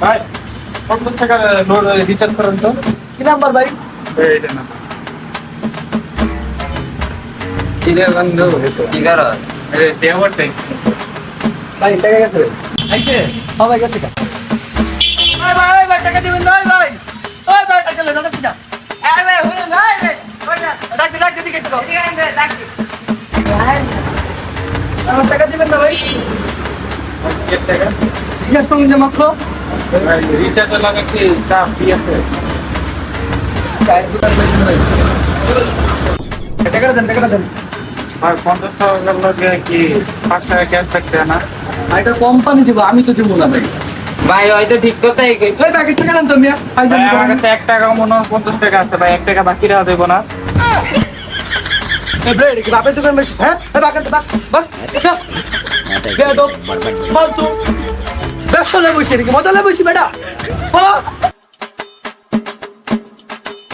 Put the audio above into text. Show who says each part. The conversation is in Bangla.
Speaker 1: ভাই 50 টাকা লোড রিচার্জ করেন তো।
Speaker 2: কি নাম্বার ভাই?
Speaker 1: এইটা না
Speaker 3: কিরে বন্ধু কি করো?
Speaker 1: এই দেওয়ারটাই
Speaker 2: ভাই টাকা গেছে ভাই।
Speaker 3: আইছে
Speaker 2: হ্যাঁ ভাই গেছে কা। ভাই ভাই ভাই টাকা দিবেন না ভাই। ওই ভাই টাকা লে দাদা কিটা।
Speaker 4: এই ভাই হলো ভাই ভাই ওইটা
Speaker 2: ডাক দিকে তো।
Speaker 4: এদিকে আন ভাই ডাকি
Speaker 2: আমার টাকা দিবেন না ভাই।
Speaker 1: এর টাকা
Speaker 2: রিচার্জ করুন যে মাত্র।
Speaker 1: ভাই রিচার্জ লাগা কি চা ফ্রি আছে?
Speaker 2: চায়ের দোকান বেশি ভাই। টাকাটা দেন।
Speaker 1: ভাই 50 টাকা লাগে কি 5 টাকা ক্যাশ থাকতে না?
Speaker 2: আর এটা কোম্পানি দিব, আমি তো দিব না ভাই।
Speaker 3: ভাই হয়তো ঠিক কথাই কই।
Speaker 2: ওই প্যাকেট টাকা দেন তো মিয়া।
Speaker 1: ভাই আমার কাছে 1 টাকা মনে হয় 50 টাকা আছে ভাই, 1 টাকা বাকি রাখা দেব না।
Speaker 2: এই ব্রেড কি বাপের দোকান বেশি? হ্যাঁ এই বাকেট বাক এটা বেয়াদব ফালতু ব্যবসা লে বসে নাকি মজা লে বসি বেটা বলো